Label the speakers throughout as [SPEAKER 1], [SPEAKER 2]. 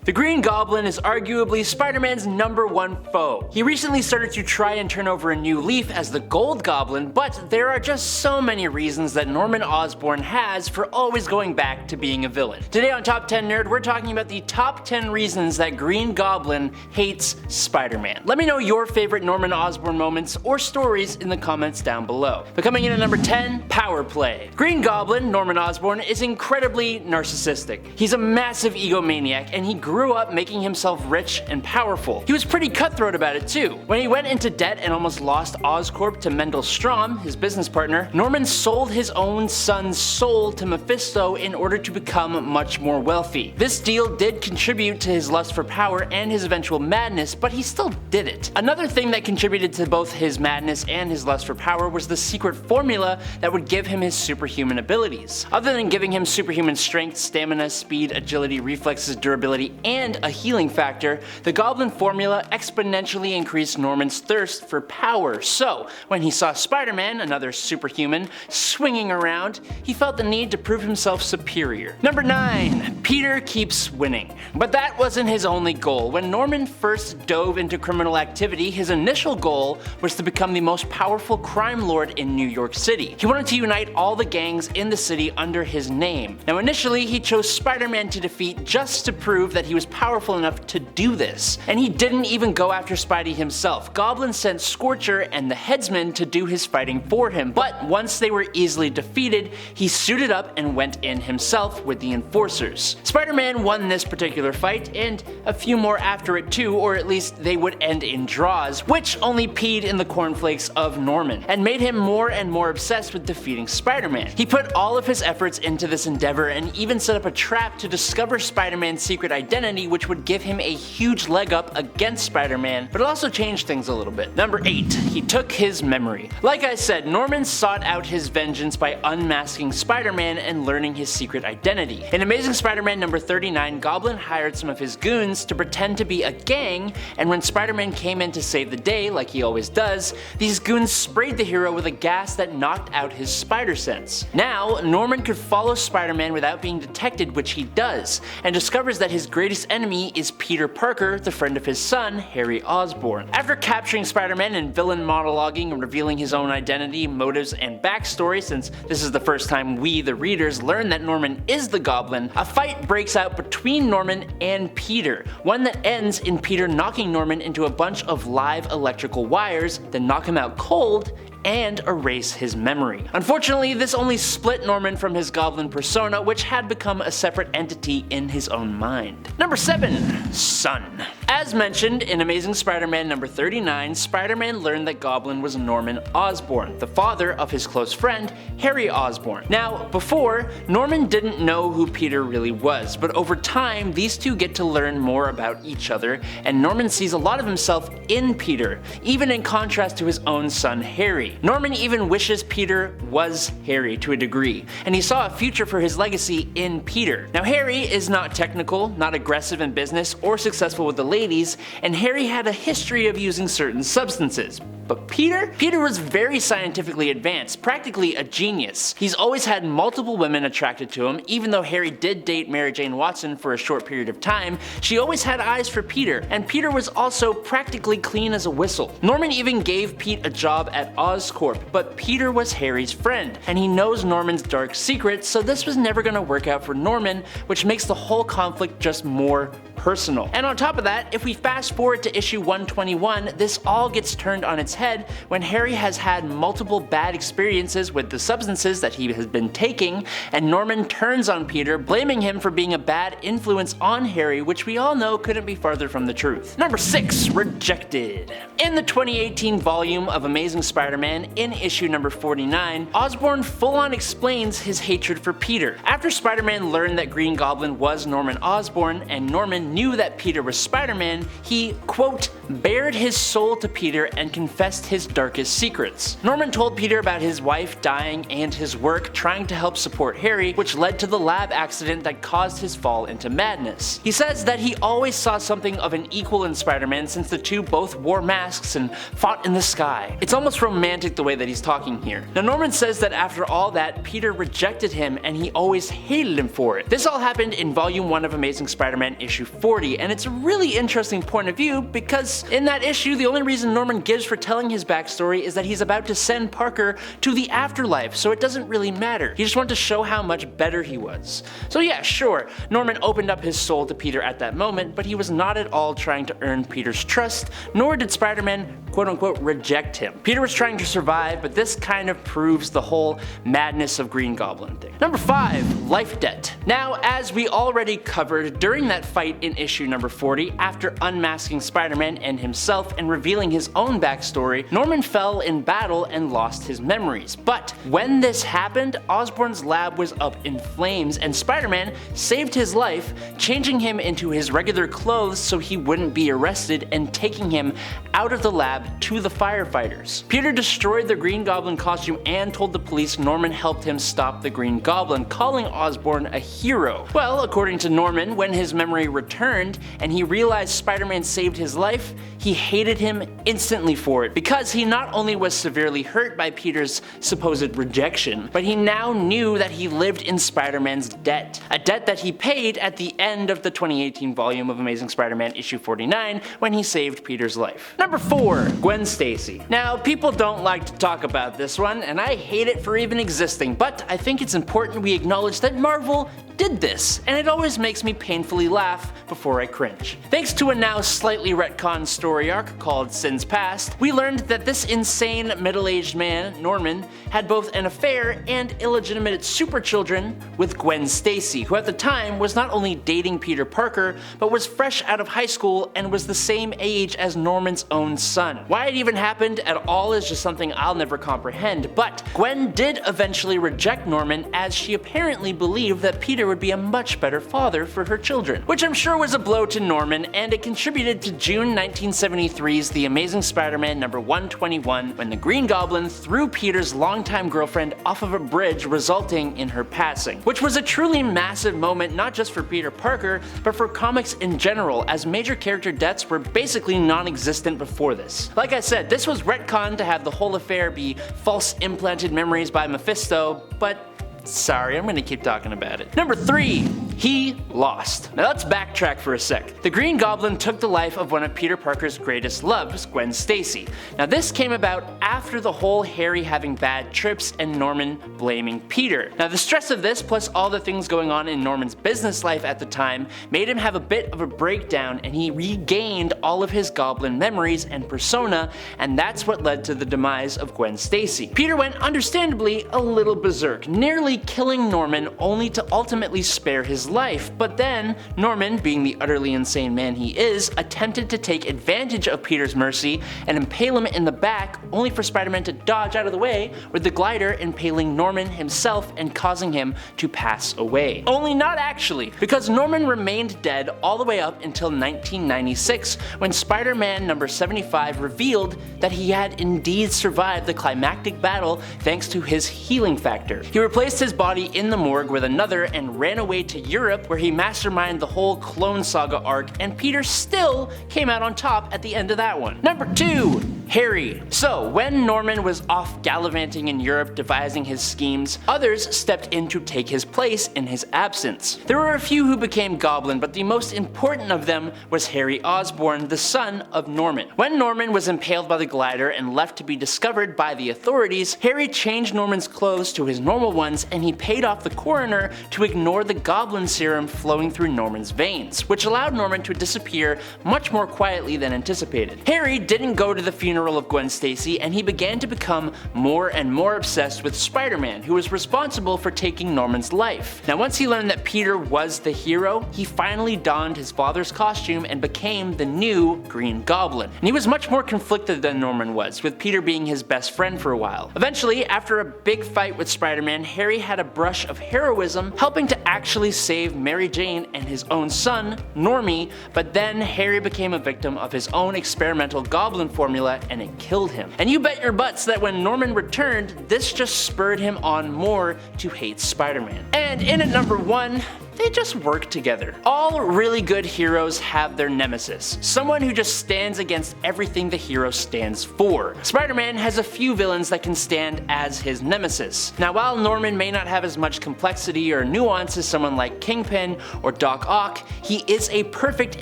[SPEAKER 1] The Green Goblin is arguably Spider-Man's #1 foe. He recently started to try and turn over a new leaf as the Gold Goblin, but there are just so many reasons that Norman Osborn has for always going back to being a villain. Today on Top 10 Nerd, we're talking about the top 10 reasons that Green Goblin hates Spider-Man. Let me know your favorite Norman Osborn moments or stories in the comments down below. But coming in at number 10, power play. Green Goblin, Norman Osborn, is incredibly narcissistic. He's a massive egomaniac, and he grew up making himself rich and powerful. He was pretty cutthroat about it too. When he went into debt and almost lost Oscorp to Mendel Stromm, his business partner, Norman sold his own son's soul to Mephisto in order to become much more wealthy. This deal did contribute to his lust for power and his eventual madness, but he still did it. Another thing that contributed to both his madness and his lust for power was the secret formula that would give him his superhuman abilities. Other than giving him superhuman strength, stamina, speed, agility, reflexes, durability, and a healing factor, the Goblin formula exponentially increased Norman's thirst for power. So, when he saw Spider-Man, another superhuman, swinging around, he felt the need to prove himself superior. Number 9. Peter keeps winning. But that wasn't his only goal. When Norman first dove into criminal activity, his initial goal was to become the most powerful crime lord in New York City. He wanted to unite all the gangs in the city under his name. Now initially, he chose Spider-Man to defeat just to prove that he was powerful enough to do this. And he didn't even go after Spidey himself. Goblin sent Scorcher and the Headsman to do his fighting for him, but once they were easily defeated, he suited up and went in himself with the Enforcers. Spider-Man won this particular fight, and a few more after it too, or at least they would end in draws, which only peed in the cornflakes of Norman, and made him more and more obsessed with defeating Spider-Man. He put all of his efforts into this endeavor and even set up a trap to discover Spider-Man's secret identity, which would give him a huge leg up against Spider-Man, but it also changed things a little bit. Number 8. He took his memory. Like I said, Norman sought out his vengeance by unmasking Spider-Man and learning his secret identity. In Amazing Spider-Man number 39, Goblin hired some of his goons to pretend to be a gang, and when Spider-Man came in to save the day, like he always does, these goons sprayed the hero with a gas that knocked out his spider sense. Now, Norman could follow Spider-Man without being detected, which he does, and discovers that his greatest enemy is Peter Parker, the friend of his son, Harry Osborn. After capturing Spider-Man and villain monologuing and revealing his own identity, motives, and backstory, since this is the first time we, the readers, learn that Norman is the Goblin, a fight breaks out between Norman and Peter, one that ends in Peter knocking Norman into a bunch of live electrical wires, then knock him out cold, and erase his memory. Unfortunately, this only split Norman from his Goblin persona, which had become a separate entity in his own mind. Number 7. Son. As mentioned in Amazing Spider-Man number 39, Spider-Man learned that Goblin was Norman Osborn, the father of his close friend, Harry Osborn. Now, before, Norman didn't know who Peter really was, but over time, these two get to learn more about each other, and Norman sees a lot of himself in Peter, even in contrast to his own son, Harry. Norman even wishes Peter was Harry to a degree, and he saw a future for his legacy in Peter. Now Harry is not technical, not aggressive in business, or successful with the ladies, and Harry had a history of using certain substances. But Peter was very scientifically advanced, practically a genius. He's always had multiple women attracted to him. Even though Harry did date Mary Jane Watson for a short period of time, she always had eyes for Peter, and Peter was also practically clean as a whistle. Norman even gave Pete a job at Oscorp, but Peter was Harry's friend, and he knows Norman's dark secrets, so this was never going to work out for Norman, which makes the whole conflict just more personal. And on top of that, if we fast forward to issue 121, this all gets turned on its head when Harry has had multiple bad experiences with the substances that he has been taking, and Norman turns on Peter, blaming him for being a bad influence on Harry, which we all know couldn't be farther from the truth. Number 6. Rejected. In the 2018 volume of Amazing Spider-Man, in issue number 49, Osborn full-on explains his hatred for Peter. After Spider-Man learned that Green Goblin was Norman Osborn, and Norman knew that Peter was Spider-Man, he, quote, bared his soul to Peter and confessed his darkest secrets. Norman told Peter about his wife dying and his work trying to help support Harry, which led to the lab accident that caused his fall into madness. He says that he always saw something of an equal in Spider-Man since the two both wore masks and fought in the sky. It's almost romantic the way that he's talking here. Now Norman says that after all that, Peter rejected him and he always hated him for it. This all happened in volume 1 of Amazing Spider-Man issue 40, and it's a really interesting point of view because in that issue, the only reason Norman gives for telling his backstory is that he's about to send Parker to the afterlife, so it doesn't really matter. He just wanted to show how much better he was. So yeah, sure, Norman opened up his soul to Peter at that moment, but he was not at all trying to earn Peter's trust, nor did Spider-Man quote-unquote reject him. Peter was trying to survive, but this kind of proves the whole madness of Green Goblin thing. Number 5, life debt. Now, as we already covered, during that fight in issue number 40, after unmasking Spider-Man and himself and revealing his own backstory, Norman fell in battle and lost his memories. But when this happened, Osborn's lab was up in flames and Spider-Man saved his life, changing him into his regular clothes so he wouldn't be arrested and taking him out of the lab to the firefighters. Peter destroyed the Green Goblin costume and told the police Norman helped him stop the Green Goblin, calling Osborn a hero. Well, according to Norman, when his memory returned and he realized Spider-Man saved his life, he hated him instantly for it because he not only was severely hurt by Peter's supposed rejection, but he now knew that he lived in Spider-Man's debt. A debt that he paid at the end of the 2018 volume of Amazing Spider-Man issue 49 when he saved Peter's life. Number 4, Gwen Stacy. Now, people don't like to talk about this one, and I hate it for even existing, but I think it's important we acknowledge that Marvel did this, and it always makes me painfully laugh before I cringe. Thanks to a now slightly retconned story arc called Sins Past, we learned that this insane middle-aged man, Norman, had both an affair and illegitimate super children with Gwen Stacy, who at the time was not only dating Peter Parker, but was fresh out of high school and was the same age as Norman's own son. Why it even happened at all is just something I'll never comprehend, but Gwen did eventually reject Norman as she apparently believed that Peter would be a much better father for her children, which I'm sure was a blow to Norman, and it contributed to June 1973's The Amazing Spider-Man number 121 when the Green Goblin threw Peter's longtime girlfriend off of a bridge, resulting in her passing, which was a truly massive moment not just for Peter Parker, but for comics in general, as major character deaths were basically non-existent before this. Like I said, this was retconned to have the whole affair be false implanted memories by Mephisto, but sorry, I'm gonna keep talking about it. Number 3, he lost. Now let's backtrack for a sec. The Green Goblin took the life of one of Peter Parker's greatest loves, Gwen Stacy. Now this came about after the whole Harry having bad trips and Norman blaming Peter. Now the stress of this, plus all the things going on in Norman's business life at the time, made him have a bit of a breakdown and he regained all of his goblin memories and persona, and that's what led to the demise of Gwen Stacy. Peter went understandably a little berserk, nearly killing Norman only to ultimately spare his life, but then Norman, being the utterly insane man he is, attempted to take advantage of Peter's mercy and impale him in the back, only for Spider-Man to dodge out of the way, with the glider impaling Norman himself and causing him to pass away. Only not actually, because Norman remained dead all the way up until 1996 when Spider-Man number 75 revealed that he had indeed survived the climactic battle thanks to his healing factor. He replaced his body in the morgue with another and ran away to Europe, where he masterminded the whole Clone Saga arc, and Peter still came out on top at the end of that one. Number 2, Harry. So when Norman was off gallivanting in Europe devising his schemes, others stepped in to take his place in his absence. There were a few who became Goblin, but the most important of them was Harry Osborn, the son of Norman. When Norman was impaled by the glider and left to be discovered by the authorities, Harry changed Norman's clothes to his normal ones and he paid off the coroner to ignore the Goblin serum flowing through Norman's veins, which allowed Norman to disappear much more quietly than anticipated. Harry didn't go to the funeral of Gwen Stacy, and he began to become more and more obsessed with Spider-Man, who was responsible for taking Norman's life. Now once he learned that Peter was the hero, he finally donned his father's costume and became the new Green Goblin. And he was much more conflicted than Norman was, with Peter being his best friend for a while. Eventually, after a big fight with Spider-Man, Harry had a brush of heroism, helping to actually save Mary Jane and his own son, Normie, but then Harry became a victim of his own experimental goblin formula and it killed him. And you bet your butts that when Norman returned, this just spurred him on more to hate Spider-Man. And in at number 1, they just work together. All really good heroes have their nemesis, someone who just stands against everything the hero stands for. Spider-Man has a few villains that can stand as his nemesis. Now, while Norman may not have as much complexity or nuance as someone like Kingpin or Doc Ock, he is a perfect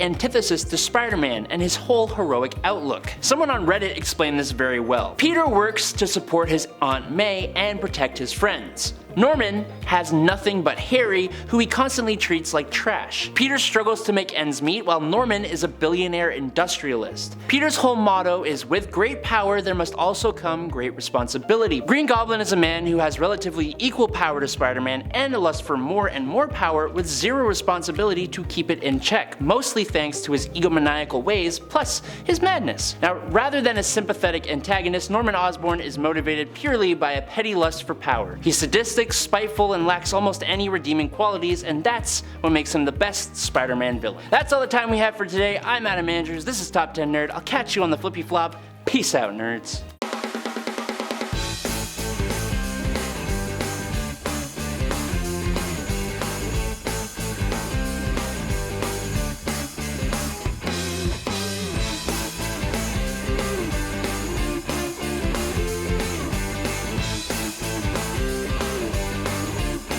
[SPEAKER 1] antithesis to Spider-Man and his whole heroic outlook. Someone on Reddit explained this very well. Peter works to support his Aunt May and protect his friends. Norman has nothing but Harry, who he constantly treats like trash. Peter struggles to make ends meet, while Norman is a billionaire industrialist. Peter's whole motto is, with great power there must also come great responsibility. Green Goblin is a man who has relatively equal power to Spider-Man and a lust for more and more power with zero responsibility to keep it in check, mostly thanks to his egomaniacal ways plus his madness. Now, rather than a sympathetic antagonist, Norman Osborn is motivated purely by a petty lust for power. He's sadistic, spiteful, and lacks almost any redeeming qualities, and that's what makes him the best Spider-Man villain. That's all the time we have for today. I'm Adam Andrews, this is Top 10 Nerd. I'll catch you on the flippy flop. Peace out, nerds.